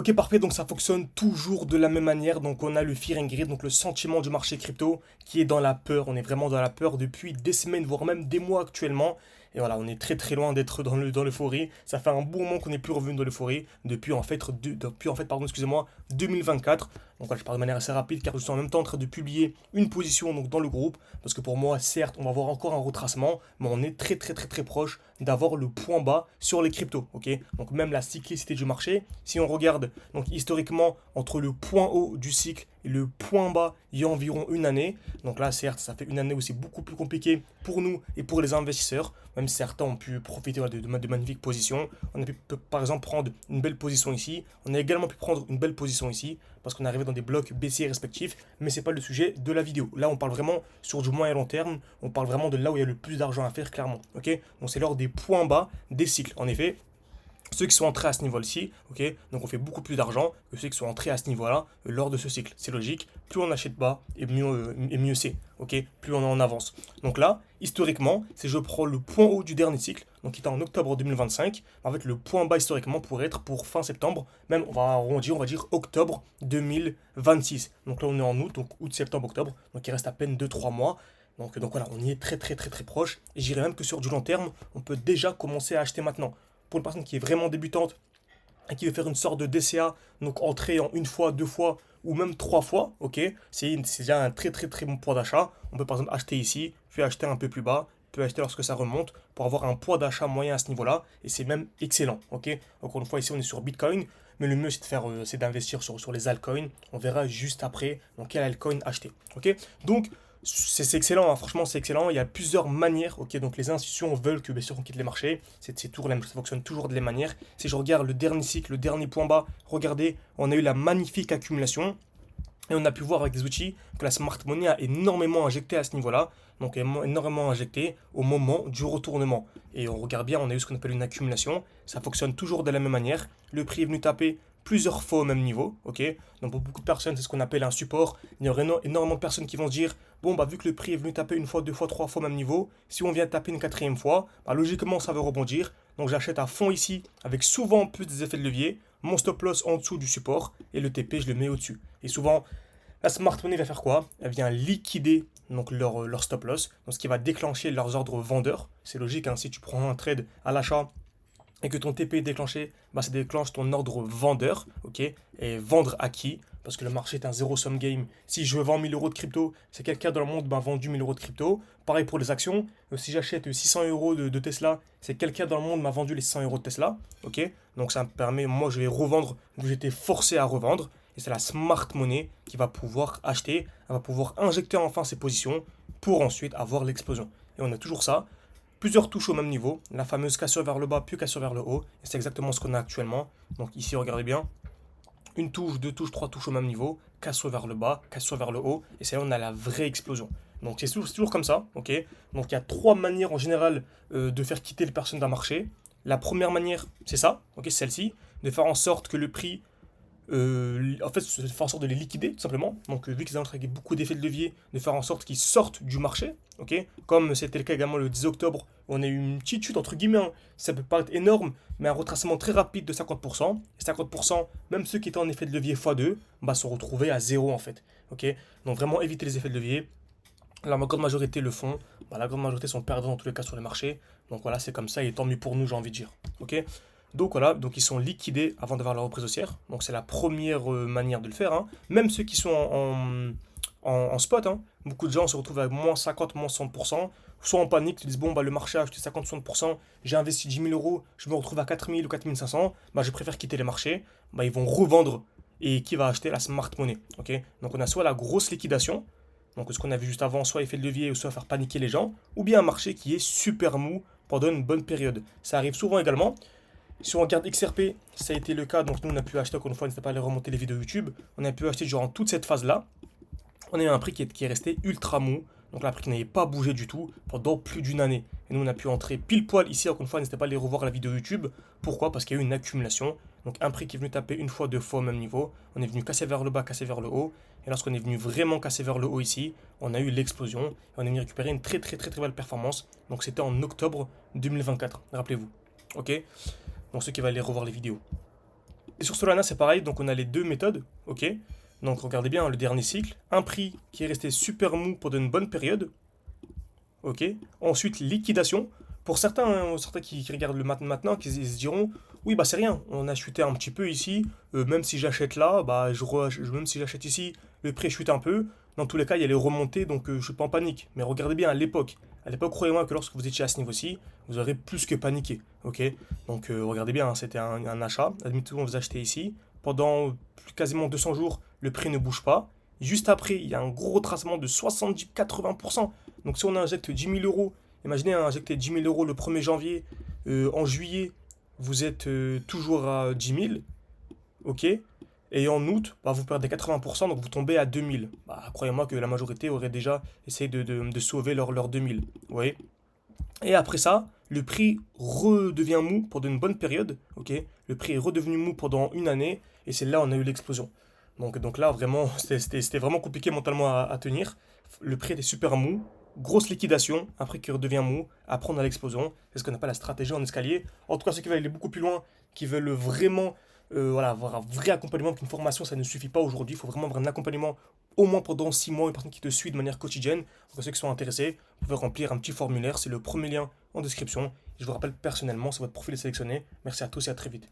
Ok, parfait, donc ça fonctionne toujours de la même manière. Donc on a le fear and greed, donc le sentiment du marché crypto qui est dans la peur. On est vraiment dans la peur depuis des semaines, voire même des mois actuellement. Et voilà, on est très très loin d'être dans l'euphorie. Ça fait un bon moment qu'on n'est plus revenu dans l'euphorie depuis pardon, excusez-moi, 2024. Donc voilà, je parle de manière assez rapide car je suis en même temps en train de publier une position donc, dans le groupe. Parce que pour moi, certes, on va avoir encore un retracement, mais on est très très très très proche d'avoir le point bas sur les cryptos. Ok, donc même la cyclicité du marché, si on regarde donc historiquement entre le point haut du cycle et le point bas, il y a environ une année. Donc là, certes, ça fait une année où c'est beaucoup plus compliqué pour nous et pour les investisseurs. Même certains ont pu profiter voilà, de magnifiques positions. On a pu par exemple prendre une belle position ici. On a également pu prendre une belle position ici parce qu'on est arrivé dans des blocs baissiers respectifs. Mais c'est pas le sujet de la vidéo. Là, on parle vraiment sur du moyen et long terme. On parle vraiment de là où il y a le plus d'argent à faire, clairement. Ok, donc c'est lors des points bas des cycles. En effet, ceux qui sont entrés à ce niveau-ci, ok, donc on fait beaucoup plus d'argent que ceux qui sont entrés à ce niveau-là lors de ce cycle. C'est logique, plus on achète bas et mieux c'est, ok, plus on est en avance. Donc là, historiquement, si je prends le point haut du dernier cycle, donc qui était en octobre 2025, en fait le point bas historiquement pourrait être pour fin septembre, même on va arrondir, on va dire octobre 2026. Donc là on est en août, donc août, septembre, octobre, donc il reste à peine 2 3 mois. Donc voilà, on y est très très très très proche. Et j'irais même que sur du long terme, on peut déjà commencer à acheter maintenant pour une personne qui est vraiment débutante et qui veut faire une sorte de DCA, donc entrer en une fois, deux fois ou même trois fois, ok, c'est déjà un très très très bon poids d'achat. On peut par exemple acheter ici, puis acheter un peu plus bas, peut acheter lorsque ça remonte pour avoir un poids d'achat moyen à ce niveau-là et c'est même excellent, ok. Encore une fois ici on est sur Bitcoin, mais le mieux c'est d'investir sur les altcoins. On verra juste après dans quel altcoin acheter, ok. Donc c'est excellent, hein. Franchement c'est excellent. Il y a plusieurs manières, ok. Donc les institutions veulent que bien sûr on quitte les marchés. C'est toujours ça fonctionne toujours de la même manière. Si je regarde le dernier cycle, le dernier point bas, regardez, on a eu la magnifique accumulation. Et on a pu voir avec des outils que la smart money a énormément injecté à ce niveau-là, donc énormément injecté au moment du retournement. Et on regarde bien, on a eu ce qu'on appelle une accumulation. Ça fonctionne toujours de la même manière. Le prix est venu taper plusieurs fois au même niveau, ok. Donc pour beaucoup de personnes, c'est ce qu'on appelle un support. Il y aurait énormément de personnes qui vont se dire, bon bah vu que le prix est venu taper une fois, deux fois, trois fois au même niveau, si on vient taper une quatrième fois, bah, logiquement ça va rebondir. Donc j'achète à fond ici, avec souvent plus des effets de levier, mon stop loss en dessous du support et le TP je le mets au-dessus. Et souvent la smart money va faire quoi? Elle vient liquider donc leur stop loss, donc ce qui va déclencher leurs ordres vendeurs. C'est logique, hein, si tu prends un trade à l'achat et que ton TP est déclenché, bah, ça déclenche ton ordre vendeur, ok. Et vendre à qui? Parce que le marché est un zéro-sum game. Si je vends 1000 euros de crypto, c'est quelqu'un dans le monde m'a vendu 1000 euros de crypto. Pareil pour les actions. Si j'achète 600 euros de Tesla, c'est quelqu'un dans le monde m'a vendu les 600 euros de Tesla, ok. Donc ça me permet, moi je vais revendre, vu que j'étais forcé à revendre. Et c'est la smart money qui va pouvoir acheter, elle va pouvoir injecter enfin ses positions pour ensuite avoir l'explosion. Et on a toujours ça, plusieurs touches au même niveau, la fameuse cassure vers le bas puis cassure vers le haut, et c'est exactement ce qu'on a actuellement. Donc ici, regardez bien, une touche, deux touches, trois touches au même niveau, cassure vers le bas, cassure vers le haut, et c'est là où on a la vraie explosion. Donc c'est toujours comme ça, ok. Donc il y a trois manières en général de faire quitter les personnes d'un marché. La première manière, c'est ça, ok, c'est celle-ci, de faire en sorte que le prix en fait, c'est faire en sorte de les liquider, tout simplement. Donc, vu qu'ils ont avec beaucoup d'effets de levier, de faire en sorte qu'ils sortent du marché, ok. Comme c'était le cas également le 10 octobre, on a eu une petite chute, entre guillemets, hein. Ça peut paraître énorme, mais un retracement très rapide de 50%. Et 50%, même ceux qui étaient en effet de levier x2, bah, sont retrouvés à zéro, en fait, ok. Donc, vraiment éviter les effets de levier. La grande majorité le font. Bah, la grande majorité sont perdants dans tous les cas sur les marchés. Donc voilà, c'est comme ça et tant mieux pour nous, j'ai envie de dire. Ok. Donc voilà, donc ils sont liquidés avant d'avoir leur reprise haussière. Donc c'est la première manière de le faire, hein. Même ceux qui sont en spot, hein. Beaucoup de gens se retrouvent avec moins 50, moins 60%. Soit en panique, ils disent bon, bah, le marché a acheté 50-60%, j'ai investi 10 000 euros, je me retrouve à 4000 ou 4500, bah, je préfère quitter les marchés. Bah, ils vont revendre. Et qui va acheter la smart money, ok. Donc on a soit la grosse liquidation, donc ce qu'on a vu juste avant, soit effet de levier ou soit faire paniquer les gens, ou bien un marché qui est super mou pendant une bonne période. Ça arrive souvent également. Si on regarde XRP, ça a été le cas, donc nous on a pu acheter, encore une fois, n'hésitez pas à aller remonter les vidéos YouTube, on a pu acheter durant toute cette phase-là, on a eu un prix qui est resté ultra mou, donc là, un prix qui n'avait pas bougé du tout pendant plus d'une année. Et nous on a pu entrer pile poil ici, encore une fois, n'hésitez pas à aller revoir la vidéo YouTube. Pourquoi? Parce qu'il y a eu une accumulation, donc un prix qui est venu taper une fois, deux fois au même niveau, on est venu casser vers le bas, casser vers le haut, et lorsqu'on est venu vraiment casser vers le haut ici, on a eu l'explosion, et on est venu récupérer une très très très très belle performance, donc c'était en octobre 2024, rappelez-vous, ok. Donc ceux qui veulent aller revoir les vidéos. Et sur Solana, c'est pareil, donc on a les deux méthodes, ok? Donc regardez bien le dernier cycle, un prix qui est resté super mou pendant une bonne période, ok? Ensuite, liquidation. Pour certains, hein, certains qui regardent le maintenant, qui se diront, oui, bah c'est rien, on a chuté un petit peu ici, même si j'achète là, bah même si j'achète ici, le prix chute un peu. Dans tous les cas, il y a les remontées, donc je suis pas en panique. Mais regardez bien à l'époque. À l'époque, croyez-moi que lorsque vous étiez à ce niveau-ci, vous aurez plus que paniqué, ok? Donc regardez bien, hein, c'était un achat. Admettons, vous achetez ici. Pendant quasiment 200 jours, le prix ne bouge pas. Juste après, il y a un gros retracement de 70-80%. Donc si on injecte 10 000 euros, imaginez injecter 10 000 euros le 1er janvier, en juillet, vous êtes toujours à 10 000, ok? Et en août, bah, vous perdez 80%, donc vous tombez à 2 000. Bah, croyez-moi que la majorité aurait déjà essayé de sauver leur 2 000. Vous voyez? Et après ça, le prix redevient mou pendant une bonne période, ok? Le prix est redevenu mou pendant une année, et c'est là où on a eu l'explosion. Donc là, vraiment, c'était vraiment compliqué mentalement à tenir. Le prix était super mou, grosse liquidation, un prix qui redevient mou, après on a l'explosion. C'est ce qu'on appelle la stratégie en escalier. En tout cas, ceux qui veulent aller beaucoup plus loin, qui veulent vraiment voilà, avoir un vrai accompagnement, qu'une formation, ça ne suffit pas aujourd'hui. Il faut vraiment avoir un accompagnement au moins pendant 6 mois, une personne qui te suit de manière quotidienne. Donc, ceux qui sont intéressés, vous pouvez remplir un petit formulaire, c'est le premier lien en description. Je vous rappelle personnellement, c'est votre profil est sélectionné. Merci à tous et à très vite.